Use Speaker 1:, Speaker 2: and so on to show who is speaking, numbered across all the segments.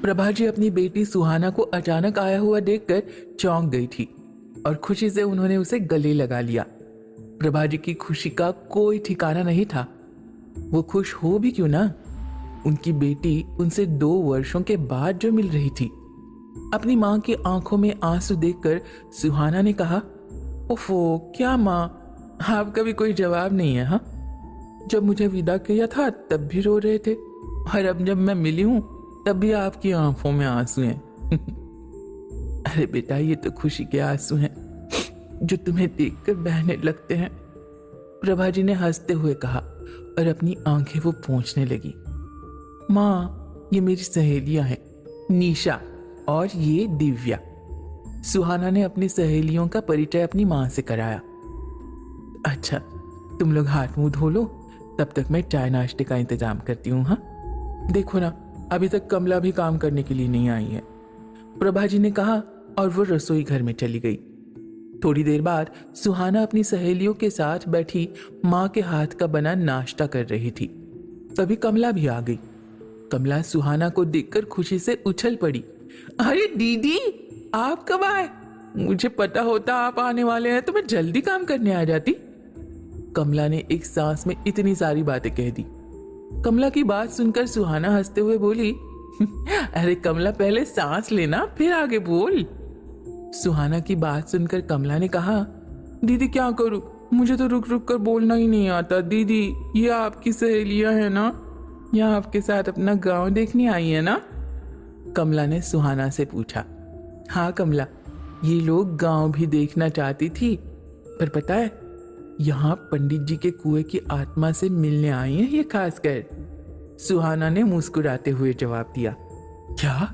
Speaker 1: प्रभा जी अपनी बेटी सुहाना को अचानक आया हुआ देखकर चौंक गई थी और खुशी से उन्होंने उसे गले लगा लिया। प्रभा जी की खुशी का कोई ठिकाना नहीं था। वो खुश हो भी क्यों ना, उनकी बेटी उनसे 2 वर्षों के बाद जो मिल रही थी। अपनी मां की आंखों में आंसू देखकर सुहाना ने कहा, ओफो क्या मां, आपका भी कोई जवाब नहीं है। हाँ, जब मुझे विदा किया था तब भी रो रहे थे और अब जब मैं मिली हूं तब भी आपकी आंखों में आंसू हैं। अरे बेटा, ये तो खुशी के आंसू हैं जो तुम्हें देखकर बहने लगते हैं, प्रभा जी ने हंसते हुए कहा और अपनी आंखें वो पोंछने लगी। माँ, ये मेरी सहेलियां हैं, निशा और ये दिव्या। सुहाना ने अपनी सहेलियों का परिचय अपनी माँ से कराया। अच्छा, तुम लोग हाथ मुंह धो लो, तब तक मैं चाय नाश्ते का इंतजाम करती हूँ। हाँ, देखो ना, अभी तक कमला भी काम करने के लिए नहीं आई है, प्रभा जी ने कहा और वो रसोई घर में चली गई। थोड़ी देर बाद सुहाना अपनी सहेलियों के साथ बैठी माँ के हाथ का बना नाश्ता कर रही थी। तभी कमला भी आ गई। कमला सुहाना को देखकर खुशी से उछल पड़ी। अरे दीदी, आप कब आए? मुझे पता होता आप आने वाले हैं तो मैं जल्दी काम करने आ जाती। कमला ने एक सांस में इतनी सारी बातें कह दी। कमला की बात सुनकर सुहाना हंसते हुए बोली, अरे कमला, पहले सांस लेना फिर आगे बोल। सुहाना की बात सुनकर कमला ने कहा, दीदी क्या करूं, मुझे तो रुक रुक कर बोलना ही नहीं आता। दीदी, ये आपकी सहेलियां हैं ना, या आपके साथ अपना गांव देखने आई है ना? कमला ने सुहाना से पूछा। हाँ कमला, ये लोग गांव भी देखना चाहती थी, पर पता है, यहाँ पंडित जी के कुएं की आत्मा से मिलने आई है ये खासकर। सुहाना ने मुस्कुराते हुए जवाब दिया। क्या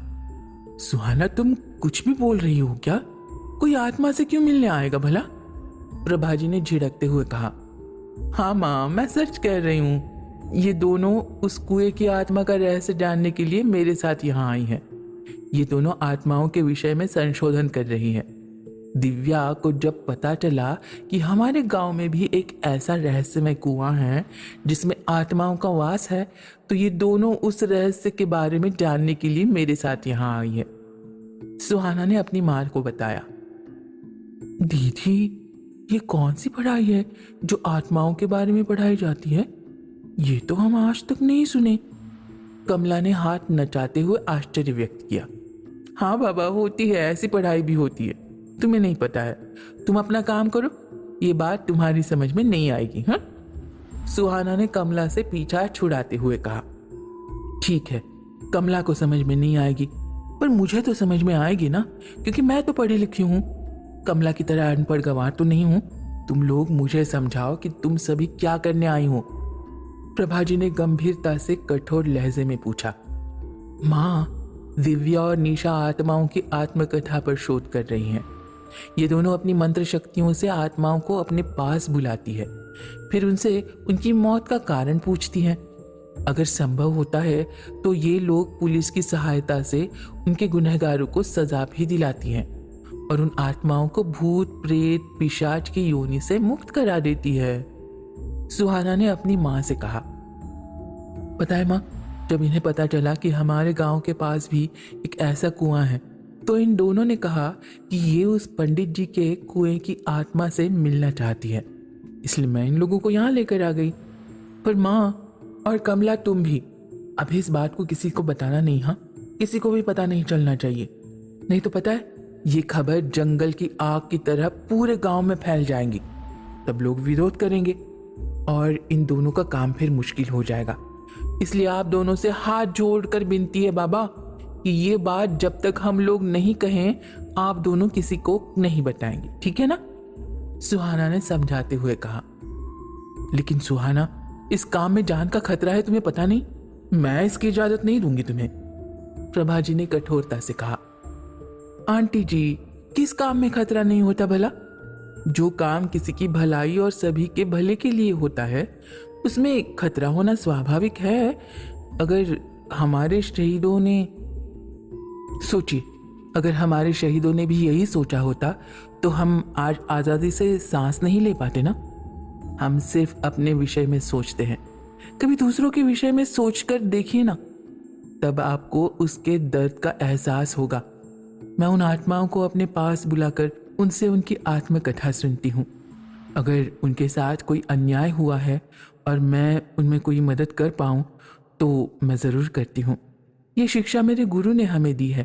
Speaker 1: सुहाना, तुम कुछ भी बोल रही हो क्या? कोई आत्मा से क्यों मिलने आएगा भला? प्रभा जी ने झिड़कते हुए कहा। हाँ माँ, मैं सच कह रही हूँ, ये दोनों उस कुएं की आत्मा का रहस्य जानने के लिए मेरे साथ यहाँ आई हैं। ये दोनों आत्माओं के विषय में संशोधन कर रही हैं। दिव्या को जब पता चला कि हमारे गांव में भी एक ऐसा रहस्यमय कुआं है जिसमें आत्माओं का वास है, तो ये दोनों उस रहस्य के बारे में जानने के लिए मेरे साथ यहाँ आई है। सुहाना ने अपनी मां को बताया। दीदी, ये कौन सी पढ़ाई है जो आत्माओं के बारे में पढ़ाई जाती है? ये तो हम आज तक नहीं सुने। कमला ने हाथ नचाते हुए आश्चर्य व्यक्त किया। हाँ बाबा, होती है, ऐसी पढ़ाई भी होती है, तुम्हें नहीं पता है। तुम अपना काम करो, ये बात तुम्हारी समझ में नहीं आएगी। हाँ, सुहाना ने कमला से पीछा छुड़ाते हुए कहा। ठीक है, कमला को समझ में नहीं आएगी, पर मुझे तो समझ में आएगी ना, क्योंकि मैं तो पढ़ी लिखी हूँ। कमला की तरह अनपढ़ गंवार तो नहीं हूँ। तुम लोग मुझे समझाओ कि तुम सभी क्या करने आई हो। प्रभा जी ने गंभीरता से कठोर लहजे में पूछा। माँ, दिव्या और निशा आत्माओं की आत्मकथा पर शोध कर रही हैं। ये दोनों अपनी मंत्र शक्तियों से आत्माओं को अपने पास बुलाती है, फिर उनसे उनकी मौत का कारण पूछती हैं। अगर संभव होता है तो ये लोग पुलिस की सहायता से उनके गुनहगारों को सजा भी दिलाती हैं और उन आत्माओं को भूत प्रेत पिशाच की योनि से मुक्त करा देती है। सुहाना ने अपनी माँ से कहा। पता है माँ, जब इन्हें पता चला कि हमारे गांव के पास भी एक ऐसा कुआं है, तो इन दोनों ने कहा कि ये उस पंडित जी के कुएं की आत्मा से मिलना चाहती है, इसलिए मैं इन लोगों को यहाँ लेकर आ गई। पर माँ और कमला, तुम भी अब इस बात को किसी को बताना नहीं। हाँ, किसी को भी पता नहीं चलना चाहिए, नहीं तो पता है ये खबर जंगल की आग की तरह पूरे गांव में फैल जाएंगी। तब लोग विरोध करेंगे और इन दोनों का काम फिर मुश्किल हो जाएगा। इसलिए आप दोनों से हाथ जोड़कर विनती है बाबा कि ये बात जब तक हम लोग नहीं कहें, आप दोनों किसी को नहीं बताएंगे, ठीक है ना? सुहाना ने समझाते हुए कहा। लेकिन सुहाना, इस काम में जान का खतरा है, तुम्हें पता नहीं? मैं इसकी इजाजत नहीं दूंगी तुम्हें, प्रभा जी ने कठोरता से कहा। आंटी जी, किस काम में खतरा नहीं होता भला? जो काम किसी की भलाई और सभी के भले के लिए होता है, उसमें खतरा होना स्वाभाविक है। अगर हमारे शहीदों ने सोचिए, अगर हमारे शहीदों ने भी यही सोचा होता तो हम आज आज़ादी से सांस नहीं ले पाते ना। हम सिर्फ अपने विषय में सोचते हैं, कभी दूसरों के विषय में सोचकर देखिए ना। तब आपको उसके दर्द का एहसास होगा। मैं उन आत्माओं को अपने पास बुलाकर उनसे उनकी आत्मकथा सुनती हूँ। अगर उनके साथ कोई अन्याय हुआ है और मैं उनमें कोई मदद कर पाऊँ तो मैं ज़रूर करती हूँ। ये शिक्षा मेरे गुरु ने हमें दी है।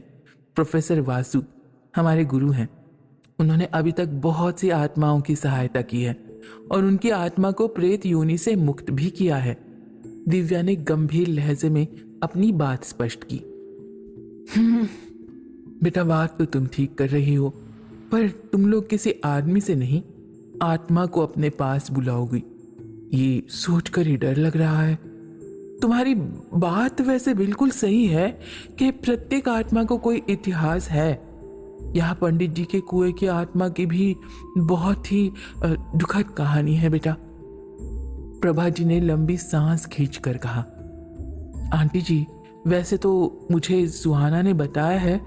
Speaker 1: प्रोफेसर वासु हमारे गुरु हैं। उन्होंने अभी तक बहुत सी आत्माओं की सहायता की है और उनकी आत्मा को प्रेत योनि से मुक्त भी किया है। दिव्या ने गंभीर लहजे में अपनी बात स्पष्ट की। बेटा, बात तो तुम ठीक कर रही हो, पर तुम लोग किसी आदमी से नहीं, आत्मा को अपने पास बुलाओगी, ये सोचकर ही डर लग रहा है। तुम्हारी बात वैसे बिल्कुल सही है कि प्रत्येक आत्मा को कोई इतिहास है। यहाँ पंडित जी के कुएं की आत्मा की भी बहुत ही दुखद कहानी है बेटा। प्रभा जी ने लंबी सांस खींचकर कहा। आंटी जी, वैसे तो मुझे सुहाना ने बताया है,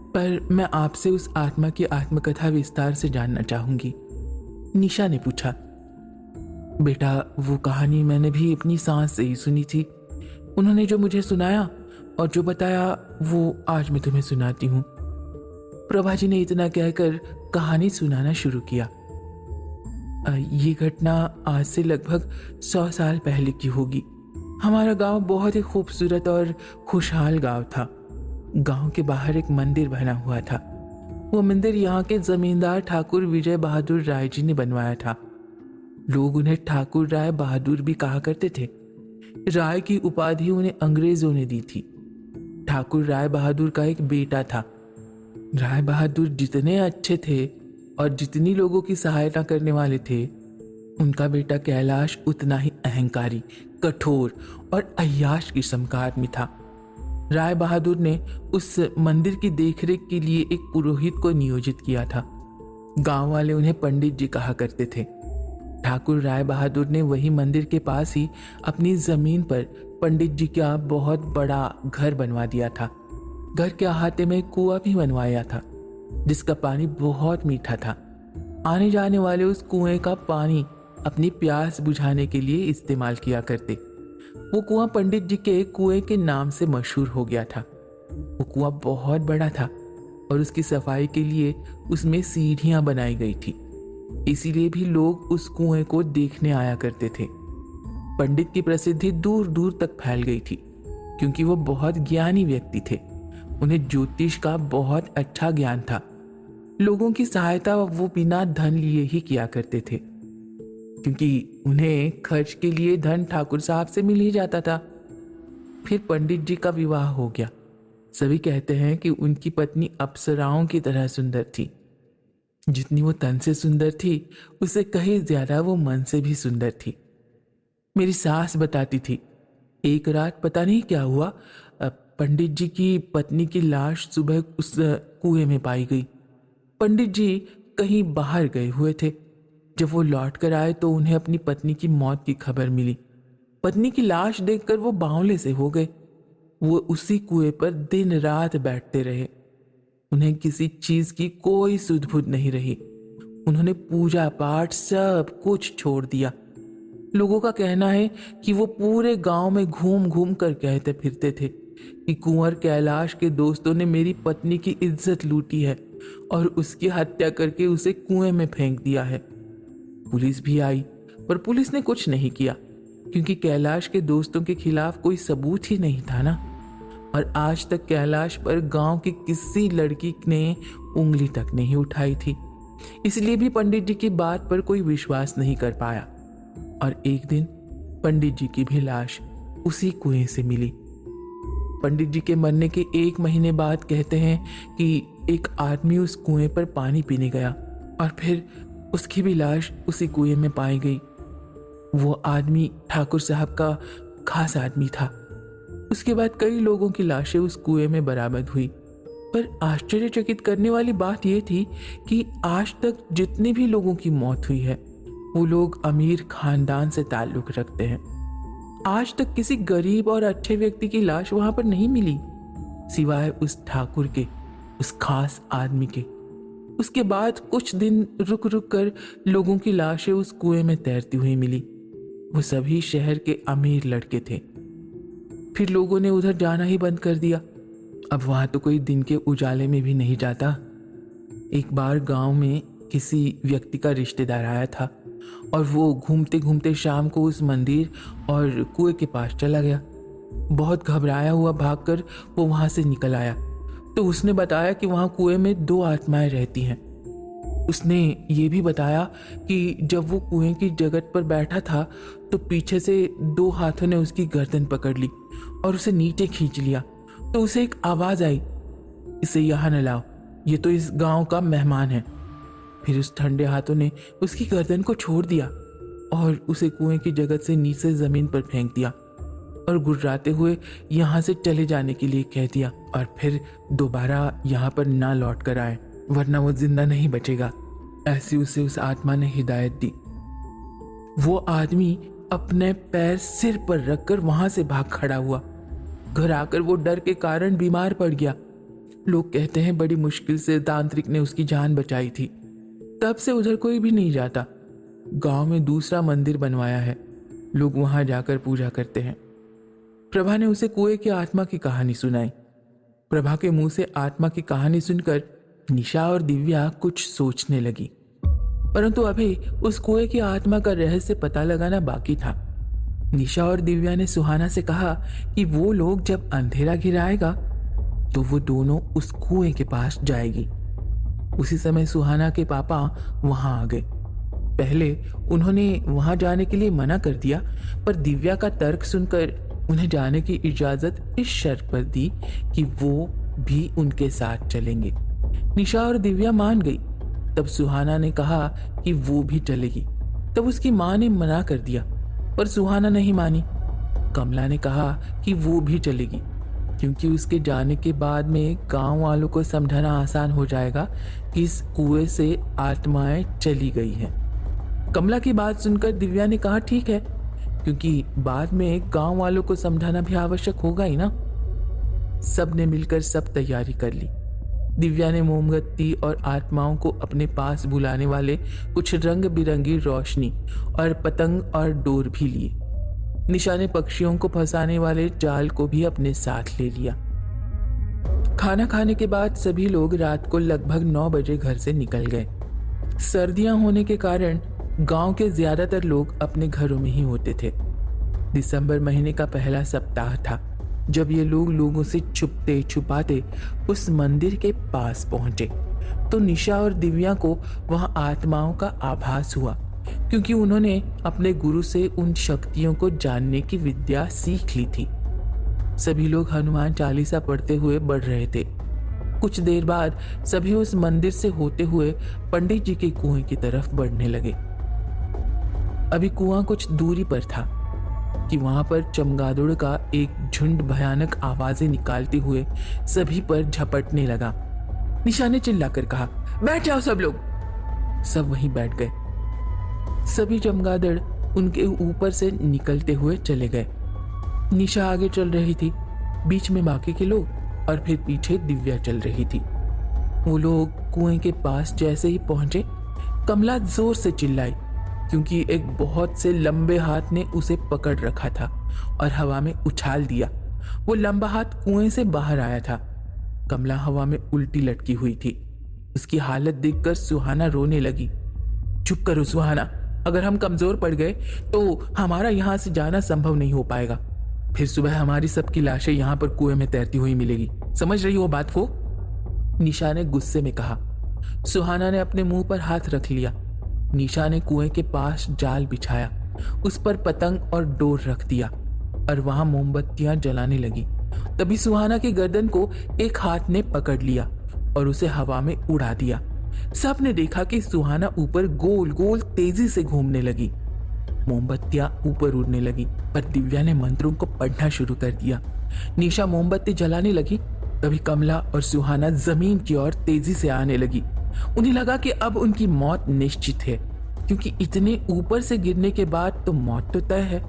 Speaker 1: पर मैं आपसे उस आत्मा की आत्मकथा विस्तार से जानना चाहूंगी। निशा ने पूछा। बेटा, वो कहानी मैंने भी अपनी सांस से ही सुनी थी। उन्होंने जो मुझे सुनाया और जो बताया वो आज मैं तुम्हें सुनाती हूँ। प्रभा जी ने इतना कहकर कहानी सुनाना शुरू किया। ये घटना आज से लगभग 100 साल पहले की होगी। हमारा गांव बहुत ही खूबसूरत और खुशहाल गांव था। गांव के बाहर एक मंदिर बना हुआ था। वो मंदिर यहाँ के जमींदार ठाकुर विजय बहादुर राय जी ने बनवाया था। लोग उन्हें ठाकुर राय बहादुर भी कहा करते थे। राय की उपाधि उन्हें अंग्रेजों ने दी थी। ठाकुर राय बहादुर का एक बेटा था। राय बहादुर जितने अच्छे थे और जितनी लोगों की सहायता करने वाले थे, उनका बेटा कैलाश उतना ही अहंकारी, कठोर और अय्याश किस्म का आदमी था। राय बहादुर ने उस मंदिर की देखरेख के लिए एक पुरोहित को नियोजित किया था। गांव वाले उन्हें पंडित जी कहा करते थे। ठाकुर राय बहादुर ने वही मंदिर के पास ही अपनी जमीन पर पंडित जी का बहुत बड़ा घर बनवा दिया था। घर के अहाते में कुआं भी बनवाया था, जिसका पानी बहुत मीठा था। आने जाने वाले उस कुएं का पानी अपनी प्यास बुझाने के लिए इस्तेमाल किया करते। वो कुआं पंडित जी के कुएं के नाम से मशहूर हो गया था। वो कुआं बहुत बड़ा था और उसकी सफाई के लिए उसमें सीढ़ियां बनाई गई थी। इसीलिए भी लोग उस कुएं को देखने आया करते थे। पंडित की प्रसिद्धि दूर दूर तक फैल गई थी, क्योंकि वो बहुत ज्ञानी व्यक्ति थे। उन्हें ज्योतिष का बहुत अच्छा ज्ञान था। लोगों की सहायता वो बिना धन लिए ही किया करते थे, क्योंकि उन्हें खर्च के लिए धन ठाकुर साहब से मिल ही जाता था। फिर पंडित जी का विवाह हो गया। सभी कहते हैं कि उनकी पत्नी अप्सराओं की तरह सुंदर थी। जितनी वो तन से सुंदर थी, उससे कहीं ज्यादा वो मन से भी सुंदर थी। मेरी सास बताती थी, एक रात पता नहीं क्या हुआ, पंडित जी की पत्नी की लाश सुबह उस कुएं में पाई गई। पंडित जी कहीं बाहर गए हुए थे। जब वो लौट कर आए तो उन्हें अपनी पत्नी की मौत की खबर मिली। पत्नी की लाश देखकर वो बावले से हो गए। वो उसी कुएं पर दिन रात बैठते रहे। उन्हें किसी चीज की कोई सुध-बुध नहीं रही। उन्होंने पूजा पाठ सब कुछ छोड़ दिया। लोगों का कहना है कि वो पूरे गांव में घूम घूम कर कहते फिरते थे कि कुंवर कैलाश के दोस्तों ने मेरी पत्नी की इज्जत लूटी है और उसकी हत्या करके उसे कुएं में फेंक दिया है। पुलिस भी आई, पर पुलिस ने कुछ नहीं किया, क्योंकि कैलाश के दोस्तों के खिलाफ कोई सबूत ही नहीं था ना। और आज तक कैलाश पर गांव की किसी लड़की ने उंगली तक नहीं उठाई थी। इसलिए भी पंडित जी की बात पर कोई विश्वास नहीं कर पाया। और एक दिन पंडित जी की भी लाश उसी कुएं से मिली। पंडित जी के मरने के 1 महीने बाद कहते हैं कि एक आदमी उस कुएं पर पानी पीने गया और फिर उसकी भी लाश उसी कुएं में पाई गई। वो आदमी ठाकुर साहब का खास आदमी था। उसके बाद कई लोगों की लाशें उस कुएं में बरामद हुई। पर आश्चर्यचकित करने वाली बात यह थी कि आज तक जितने भी लोगों की मौत हुई है, वो लोग अमीर खानदान से ताल्लुक रखते हैं। आज तक किसी गरीब और अच्छे व्यक्ति की लाश वहां पर नहीं मिली, सिवाय उस ठाकुर के, उस खास आदमी के। उसके बाद कुछ दिन रुक रुक कर लोगों की लाशें उस कुएं में तैरती हुई मिली। वो सभी शहर के अमीर लड़के थे। फिर लोगों ने उधर जाना ही बंद कर दिया। अब वहां तो कोई दिन के उजाले में भी नहीं जाता। एक बार गांव में किसी व्यक्ति का रिश्तेदार आया था और वो घूमते घूमते शाम को उस मंदिर और कुएं के पास चला गया। बहुत घबराया हुआ भागकर वो वहां से निकल आया तो उसने बताया कि वहां कुएं में 2 आत्माएं रहती हैं। उसने ये भी बताया कि जब वो कुएं की जगत पर बैठा था तो पीछे से 2 हाथों ने उसकी गर्दन पकड़ ली और उसे नीचे खींच लिया। तो उसे एक आवाज आई, इसे यहाँ न लाओ, ये तो इस गांव का मेहमान है। फिर उस ठंडे हाथों ने उसकी गर्दन को छोड़ दिया और उसे कुएं की जगत से नीचे जमीन पर फेंक दिया और गुर्राते हुए यहाँ से चले जाने के लिए कह दिया और फिर दोबारा यहाँ पर ना लौट कर आए वरना वो जिंदा नहीं बचेगा। ऐसी उसे उस आत्मा ने हिदायत दी। वो आदमी अपने पैर सिर पर रखकर वहां से भाग खड़ा हुआ। घर आकर वो डर के कारण बीमार पड़ गया। लोग कहते हैं बड़ी मुश्किल से तांत्रिक ने उसकी जान बचाई थी। तब से उधर कोई भी नहीं जाता। गांव में दूसरा मंदिर बनवाया है, लोग वहां जाकर पूजा करते हैं। प्रभा ने उसे कुएं की आत्मा की कहानी सुनाई। प्रभा के मुंह से आत्मा की कहानी सुनकर निशा और दिव्या कुछ सोचने लगी, परंतु अभी उस कुएं की आत्मा का रहस्य पता लगाना बाकी था। निशा और दिव्या ने सुहाना से कहा कि वो लोग जब अंधेरा घिराएगा तो वो दोनों उस कुएं के पास जाएगी। उसी समय सुहाना के पापा वहां आ गए। पहले उन्होंने वहां जाने के लिए मना कर दिया, पर दिव्या का तर्क सुनकर उन्हें जाने की इजाजत इस शर्त पर दी कि वो भी उनके साथ चलेंगे। निशा और दिव्या मान गई। तब सुहाना ने कहा कि वो भी चलेगी। तब उसकी माँ ने मना कर दिया, पर सुहाना नहीं मानी। कमला ने कहा कि वो भी चलेगी क्योंकि उसके जाने के बाद में गांव वालों को समझाना आसान हो जाएगा कि इस कुएं से आत्माएं चली गई हैं। कमला की बात सुनकर दिव्या ने कहा ठीक है, क्योंकि बाद में गांव वालों को समझाना भी आवश्यक होगा ही ना। सब ने मिलकर सब तैयारी कर ली। दिव्या ने मोमबत्ती और आत्माओं को अपने पास बुलाने वाले कुछ रंग बिरंगी रोशनी और पतंग और डोर भी लिए। निशा ने पक्षियों को फंसाने वाले जाल को भी अपने साथ ले लिया। खाना खाने के बाद सभी लोग रात को लगभग 9 बजे घर से निकल गए। सर्दियां होने के कारण गांव के ज्यादातर लोग अपने घरों में ही होते थे। दिसंबर महीने का पहला सप्ताह था जब ये लोग लोगों से छुपते छुपाते उस मंदिर के पास पहुंचे तो निशा और दिव्या को वहां आत्माओं का आभास हुआ, क्योंकि उन्होंने अपने गुरु से उन शक्तियों को जानने की विद्या सीख ली थी। सभी लोग हनुमान चालीसा पढ़ते हुए बढ़ रहे थे। कुछ देर बाद सभी उस मंदिर से होते हुए पंडित जी के कुएं की तरफ बढ़ने लगे। अभी कुआं कुछ दूरी पर था कि वहां पर चमगादड़ का एक झुंड भयानक आवाजें निकालते हुए सभी पर झपटने लगा। निशा ने चिल्लाकर कहा, बैठ जाओ सब लोग। सब वहीं बैठ गए। सभी चमगादड़ उनके ऊपर से निकलते हुए चले गए। निशा आगे चल रही थी, बीच में बाकी के लोग और फिर पीछे दिव्या चल रही थी। वो लोग कुएं के पास जैसे ही पहुंचे, कमला जोर से चिल्लाई क्योंकि एक बहुत से लंबे हाथ ने उसे पकड़ रखा था और हवा में उछाल दिया। वो लंबा हाथ कुएं से बाहर आया था। कमला हवा में उल्टी लटकी हुई थी। उसकी हालत देखकर सुहाना रोने लगी। चुप करो सुहाना, अगर हम कमजोर पड़ गए तो हमारा यहाँ से जाना संभव नहीं हो पाएगा। फिर सुबह हमारी सबकी लाशें यहाँ पर कुएं में तैरती हुई मिलेगी। समझ रही हो बात को? निशा ने गुस्से में कहा। सुहाना ने अपने मुंह पर हाथ रख लिया। निशा ने कुएं के पास जाल बिछाया, उस पर पतंग और डोर रख दिया और वहां मोमबत्तियां जलाने लगी। तभी सुहाना की गर्दन को एक हाथ ने पकड़ लिया और उसे हवा में उड़ा दिया। सब ने देखा कि सुहाना ऊपर गोल गोल तेजी से घूमने लगी। मोमबत्तियां ऊपर उड़ने लगी, पर दिव्या ने मंत्रों को पढ़ना शुरू कर दिया। निशा मोमबत्ती जलाने लगी, तभी कमला और सुहाना जमीन की ओर तेजी से आने लगी। उन्हें लगा कि अब उनकी मौत निश्चित है, क्योंकि इतने ऊपर से गिरने के बाद तो मौत तो तय है।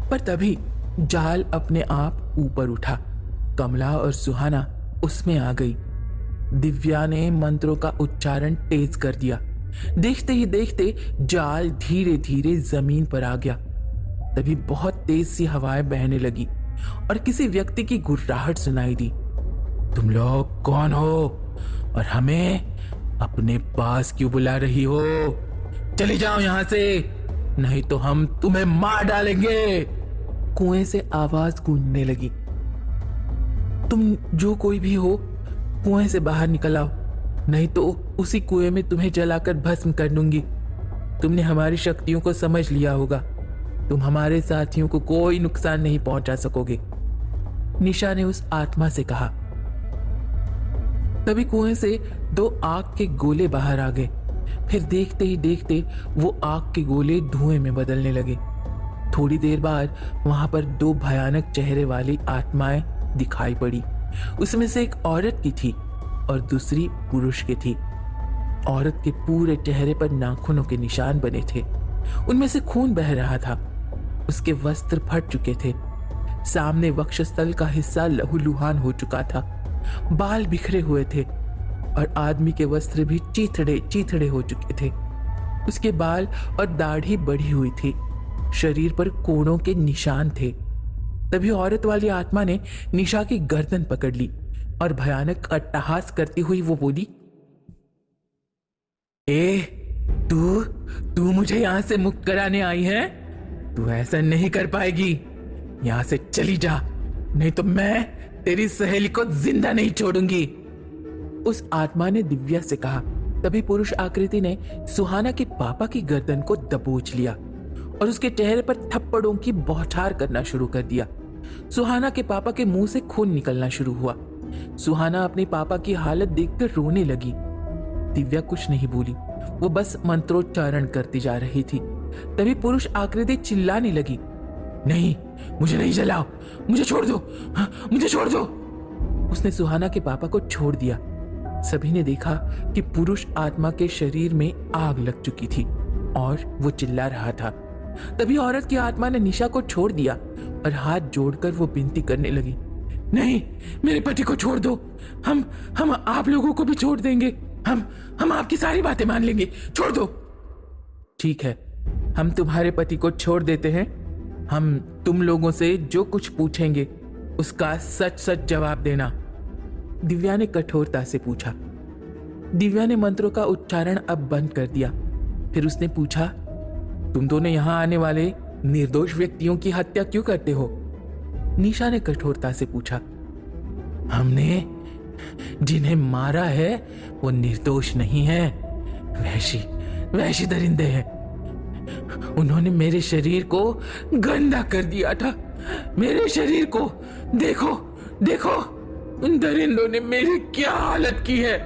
Speaker 1: पर तभी जाल अपने आप ऊपर उठा। कमला और सुहाना उसमें आ गई। दिव्या ने मंत्रों का उच्चारण तेज कर दिया। देखते ही देखते जाल धीरे धीरे जमीन पर आ गया। तभी बहुत तेज सी हवाएं बहने लगी और किसी व्यक्ति की गुर्राहट सुनाई दी। तुम लोग कौन हो और हमें अपने पास क्यों बुला रही हो? चले जाओ यहां से, नहीं तो हम तुम्हें मार डालेंगे। कुएं से आवाज गूंजने लगी। तुम जो कोई भी हो, कुएं से बाहर निकल आओ, नहीं तो उसी कुएं में तुम्हें जलाकर भस्म कर दूंगी। तुमने हमारी शक्तियों को समझ लिया होगा, तुम हमारे साथियों को कोई नुकसान नहीं पहुंचा सकोगे, निशा ने उस आत्मा से कहा। तभी कुएं से 2 आग के गोले बाहर आ गए। फिर देखते ही देखते वो आग के गोले धुएं में बदलने लगे। थोड़ी देर बाद वहां पर 2 भयानक चेहरे वाली आत्माएं दिखाई पड़ी। उसमें से एक औरत की थी और दूसरी पुरुष की थी। औरत के पूरे चेहरे पर नाखूनों के निशान बने थे, उनमें से खून बह रहा था। उसके वस्त्र फट चुके थे, सामने वक्षस्थल का हिस्सा लहूलुहान हो चुका था, बाल बिखरे हुए थे और आदमी के वस्त्र भी चीथड़े चीथड़े हो चुके थे। उसके बाल और दाढ़ी बढ़ी हुई थी, शरीर पर कोड़ों के निशान थे। तभी औरत वाली आत्मा ने निशा की गर्दन पकड़ ली और भयानक अट्टहास करती हुई वो बोली, तू मुझे यहां से मुक्त कराने आई है? तू ऐसा नहीं कर पाएगी, यहां से चली जा, नहीं तो मैं तेरी सहेली को जिंदा नहीं छोड़ूंगी, उस आत्मा ने दिव्या से कहा। तभी पुरुष आकृति ने सुहाना के पापा की गर्दन को दबोच लिया और उसके चेहरे पर थप्पड़ों की बौछार करना शुरू कर दिया। सुहाना के पापा के मुंह से खून निकलना शुरू हुआ। सुहाना अपने पापा की हालत देखकर रोने लगी। दिव्या कुछ नहीं बोली, वो बस मंत्रोच्चारण करती जा रही थी। तभी पुरुष आकृति चिल्लाने लगी, नहीं, मुझे नहीं जलाओ, मुझे छोड़ दो, मुझे छोड़ दो। उसने सुहाना के पापा को छोड़ दिया। सभी ने देखा कि पुरुष आत्मा के शरीर में आग लग चुकी थी और वो चिल्ला रहा था। तभी औरत की आत्मा ने निशा को छोड़ दिया और हाथ जोड़कर वो विनती करने लगी, नहीं, मेरे पति को छोड़ दो, हम आप लोगों को भी छोड़ देंगे, हम आपकी सारी बातें मान लेंगे, छोड़ दो। ठीक है, हम तुम्हारे पति को छोड़ देते हैं। हम तुम लोगों से जो कुछ पूछेंगे उसका सच सच जवाब देना, दिव्या ने कठोरता से पूछा। दिव्या ने मंत्रों का उच्चारण अब बंद कर दिया। फिर उसने पूछा, तुम दोनों यहां आने वाले निर्दोष व्यक्तियों की हत्या क्यों करते हो? निशा ने कठोरता से पूछा। हमने जिन्हें मारा है वो निर्दोष नहीं है, वैशी दरिंदे हैं। उन्होंने मेरे शरीर को गंदा कर दिया था, मेरे शरीर को देखो देखो, उन दरिंदों ने मेरी क्या हालत की है।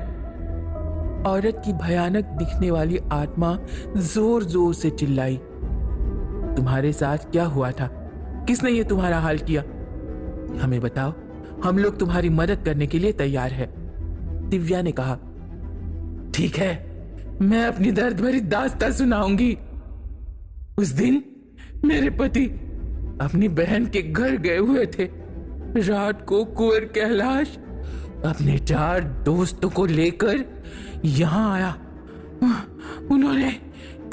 Speaker 1: औरत की भयानक दिखने वाली आत्मा जोर जोर से चिल्लाई, तुम्हारे साथ क्या हुआ था? किसने ये तुम्हारा हाल किया? हमें बताओ, हम लोग तुम्हारी मदद करने के लिए तैयार है, दिव्या ने कहा। ठीक है, मैं अपनी दर्द भरी दास्तां सुनाऊंगी। उस दिन मेरे पति अपनी बहन के घर गए हुए थे। रात को कुंवर कैलाश अपने 4 दोस्तों को लेकर यहां आया। उन्होंने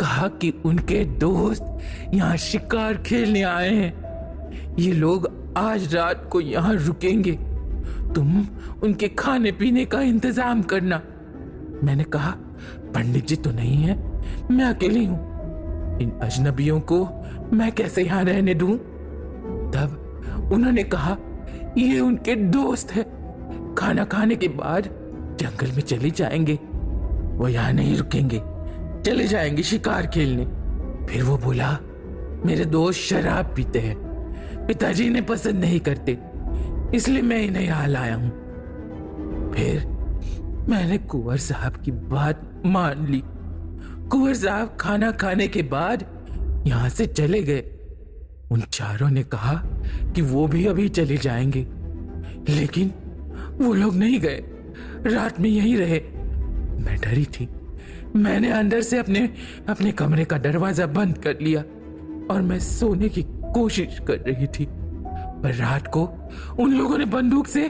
Speaker 1: कहा कि उनके दोस्त यहां शिकार खेलने आए हैं। ये लोग आज रात को यहां रुकेंगे, तुम उनके खाने पीने का इंतजाम करना। मैंने कहा, पंडित जी तो नहीं है, मैं अकेली हूं, इन अजनबियों को मैं कैसे यहां रहने दूं? तब उन्होंने कहा, ये उनके दोस्त है, खाना खाने के बाद जंगल में चले जाएंगे, वो यहां नहीं रुकेंगे, चले जाएंगे शिकार खेलने। फिर वो बोला, मेरे दोस्त शराब पीते हैं, पिताजी इन्हें पसंद नहीं करते, इसलिए मैं इन्हें यहाँ लाया हूं। फिर मैंने कुंवर साहब की बात मान ली। कुंवर साहब खाना खाने के बाद यहां से चले गए। उन चारों ने कहा कि वो भी अभी चले जाएंगे, लेकिन वो लोग नहीं गए, रात में यहीं रहे। मैं डरी थी, मैंने अंदर से अपने कमरे का दरवाजा बंद कर लिया और मैं सोने की कोशिश कर रही थी, पर रात को उन लोगों ने बंदूक से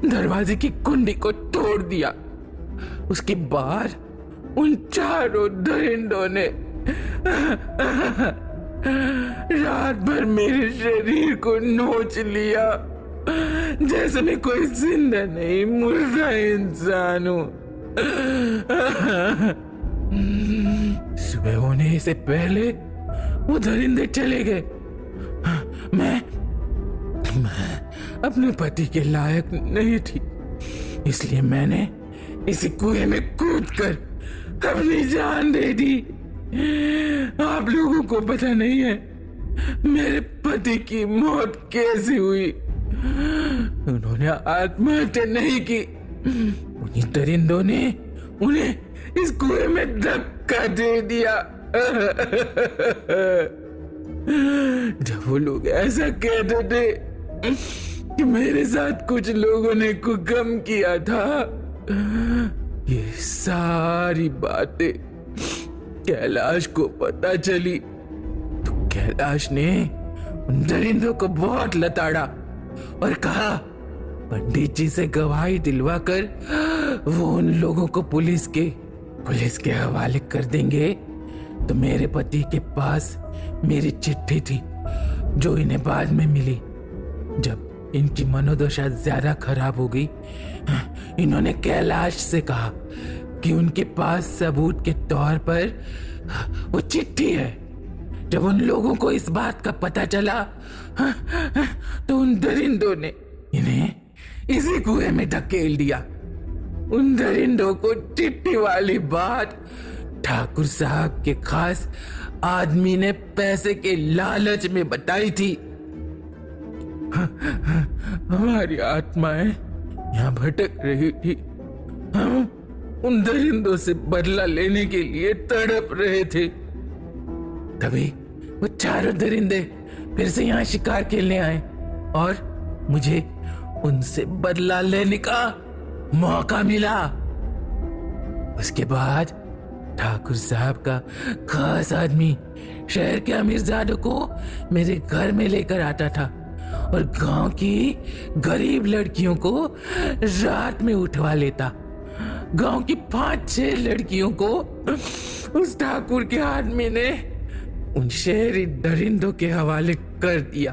Speaker 1: दरवाजे की कुंडी को तोड़ दिया। उसके बाद उन चारों दरिंदों ने रात भर मेरे शरीर को नोच लिया, जैसे मैं कोई जिंदा नहीं मुर्दा इंसान हूं। सुबह होने से पहले वो दरिंदे चले गए। मैं अपने पति के लायक नहीं थी, इसलिए मैंने इस कुएं में कूदकर अपनी जान दे दी। आप लोगों को पता नहीं है मेरे पति की मौत कैसे हुई। उन्होंने आत्महत्या नहीं की, उन्हीं दरिंदों ने उन्हें इस कुएं में धक्का दे दिया। जब वो लोग ऐसा कहते थे कि मेरे साथ कुछ लोगों ने कुकर्म किया था, ये सारी बातें कैलाश को पता चली तो कैलाश ने उन दरिंदों को बहुत लताड़ा और कहा पंडित जी से गवाही दिलवाकर वो उन लोगों को पुलिस के हवाले कर देंगे। तो मेरे पति के पास मेरी चिट्ठी थी जो इन्हें बाद में मिली। जब इनकी मनोदशा ज्यादा खराब हो गई, इन्होंने कैलाश से कहा कि उनके पास सबूत के तौर पर वो चिट्ठी है। जब उन लोगों को इस बात का पता चला तो उन दरिंदों ने इन्हें इसी कुएं में धकेल दिया। उन दरिंदों को चिट्ठी वाली बात ठाकुर साहब के खास आदमी ने पैसे के लालच में बताई थी। हमारी आत्माएं यहाँ भटक रही थी। हम उन दरिंदों से बदला लेने के लिए तड़प रहे थे। तभी वो चारों दरिंदे फिर से यहाँ शिकार खेलने आए और मुझे उनसे बदला लेने का मौका मिला। उसके बाद ठाकुर साहब का खास आदमी शहर के अमीरजादों को मेरे घर में लेकर आता था और गांव की गरीब लड़कियों को रात में उठवा लेता। गांव की 5-6 लड़कियों को उस ठाकुर के आदमी ने उन शहरी दरिंदों के हवाले कर दिया।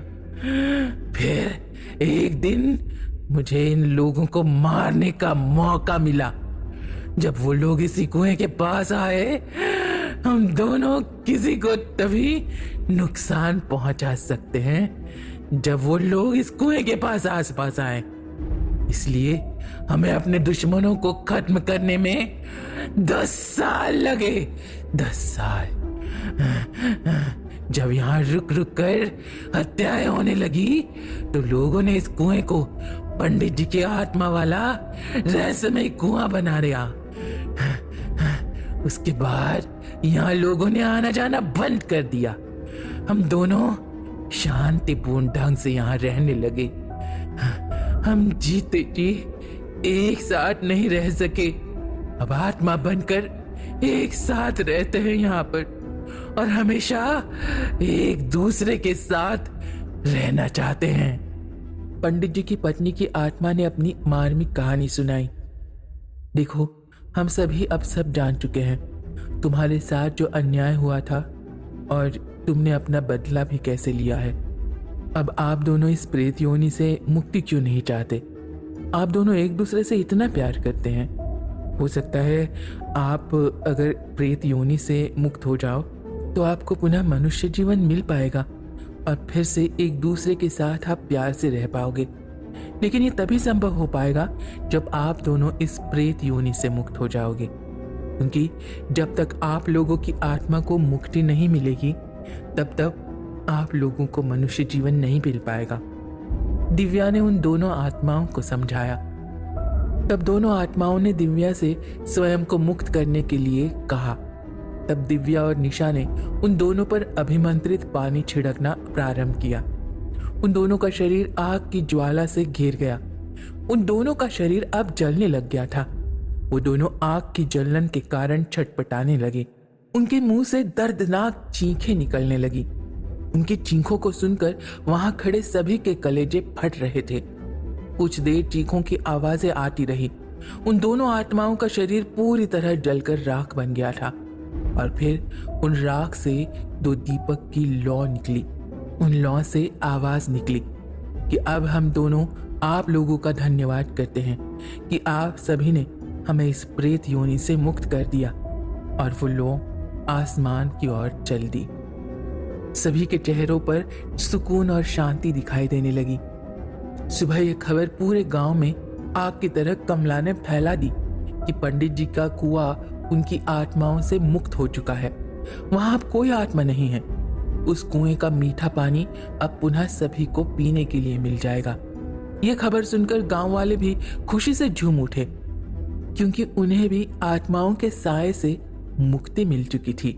Speaker 1: फिर एक दिन मुझे इन लोगों को मारने का मौका मिला। जब वो लोग इसी कुएं के पास आए, हम दोनों किसी को तभी नुकसान पहुंचा सकते हैं जब वो लोग इस कुएं के पास आसपास आए। इसलिए हमें अपने दुश्मनों को खत्म करने में 10 साल लगे। 10 साल। जब यहाँ रुक रुक कर हत्याएं होने लगी तो लोगों ने इस कुएं को पंडित जी की आत्मा वाला रहस्यमय कुआं बना दिया। उसके बाद यहाँ लोगों ने आना जाना बंद कर दिया। हम दोनों शांतिपूर्ण ढंग से यहाँ रहने लगे। हम जीते जी एक साथ नहीं रह सके, अब आत्मा बनकर एक साथ रहते हैं यहाँ पर और हमेशा एक दूसरे के साथ रहना चाहते हैं। पंडित जी की पत्नी की आत्मा ने अपनी मार्मिक कहानी सुनाई। देखो, हम सभी अब सब जान चुके हैं तुम्हारे साथ जो अन्याय हुआ था और तुमने अपना बदला भी कैसे लिया है। अब आप दोनों इस प्रेत योनि से मुक्ति क्यों नहीं चाहते? आप दोनों एक दूसरे से इतना प्यार करते हैं। हो सकता है आप अगर प्रेत योनि से मुक्त हो जाओ तो आपको पुनः मनुष्य जीवन मिल पाएगा और फिर से एक दूसरे के साथ आप प्यार से रह पाओगे। लेकिन ये तभी संभव हो पाएगा जब आप दोनों इस प्रेत योनि से मुक्त हो जाओगे, क्योंकि जब तक आप लोगों की आत्मा को मुक्ति नहीं मिलेगी तब तक आप लोगों को मनुष्य जीवन नहीं मिल पाएगा। दिव्या ने उन दोनों आत्माओं को समझाया। तब दोनों आत्माओं ने दिव्या से स्वयं को मुक्त करने के लिए कहा। तब दिव्या और निशा ने उन दोनों पर अभिमंत्रित पानी छिड़कना प्रारंभ किया। उन दोनों का शरीर आग की ज्वाला से घिर गया। उन दोनों का शरीर अब जलने लग गया था। वो दोनों आग की जलन के कारण छटपटाने लगे। उनके मुंह से दर्दनाक चीखें निकलने लगी। उनकी चीखों को सुनकर वहां खड़े सभी के कलेजे फट रहे थे। कुछ देर चीखों की आवाजें आती रही। उन दोनों आत्माओं का शरीर पूरी तरह जलकर राख बन गया था और फिर उन राख से दो दीपक की लौ निकली। उन लौ से आवाज निकली कि अब हम दोनों आप लोगों का धन्यवाद करते हैं कि आप सभी ने हमें इस प्रेत योनि से मुक्त कर दिया। और वो लौ आसमान की ओर चल दी। सभी के चेहरों पर सुकून और शांति दिखाई देने लगी। सुबह यह खबर पूरे गांव में आग की तरह कमला ने फैला दी कि पंडित जी का कुआं उनकी आत्माओं से मुक्त हो चुका है। वहां अब कोई आत्मा नहीं है। उस कुएं का मीठा पानी अब पुनः सभी को पीने के लिए मिल जाएगा। यह खबर सुनकर गांव वाले भी खुशी से झूम उठे, क्योंकि उन्हें भी आत्माओं के साए से मुक्ति मिल चुकी थी।